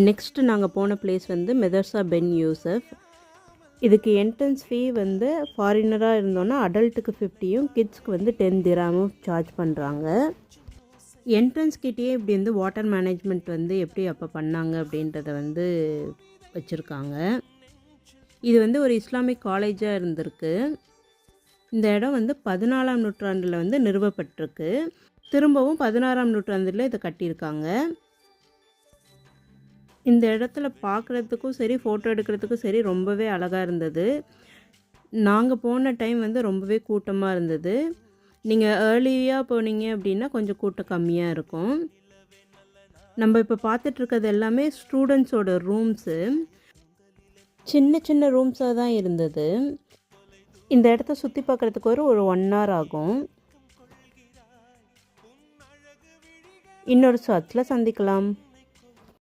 Next நாங்கள் போன place வந்து மெதர்சா பென் யூசஃப். இதுக்கு என்ட்ரன்ஸ் ஃபீ வந்து ஃபாரினராக இருந்தோன்னா அடல்ட்டுக்கு 50யும் கிட்ஸ்க்கு வந்து 10 திராமும் சார்ஜ் பண்ணுறாங்க. என்ட்ரன்ஸ் கிட்டேயே இப்படி வந்து வாட்டர் மேனேஜ்மெண்ட் வந்து எப்படி அப்போ பண்ணாங்க அப்படின்றத வந்து வச்சுருக்காங்க. இது வந்து ஒரு இஸ்லாமிக் காலேஜாக இருந்திருக்கு. இந்த இடம் வந்து 14ஆம் நூற்றாண்டில் வந்து நிறுவப்பட்டிருக்கு. திரும்பவும் 16ஆம் நூற்றாண்டில் இதை கட்டியிருக்காங்க. இந்த இடத்துல பார்க்குறதுக்கும் சரி, ஃபோட்டோ எடுக்கிறதுக்கும் சரி ரொம்பவே அழகாக இருந்தது. நாங்கள் போன டைம் வந்து ரொம்பவே கூட்டமாக இருந்தது. நீங்கள் ஏர்லியாக போனீங்க அப்படின்னா கொஞ்சம் கூட்டம் கம்மியாக இருக்கும். நம்ம இப்போ பார்த்துட்ருக்கிறது எல்லாமே ஸ்டூடெண்ட்ஸோட ரூம்ஸு. சின்ன சின்ன ரூம்ஸாக தான் இருந்தது. இந்த இடத்த சுற்றி பார்க்குறதுக்கு ஒரு 1 hour ஆகும். இன்னொரு ஷார்ட்ஸில் சந்திக்கலாம்.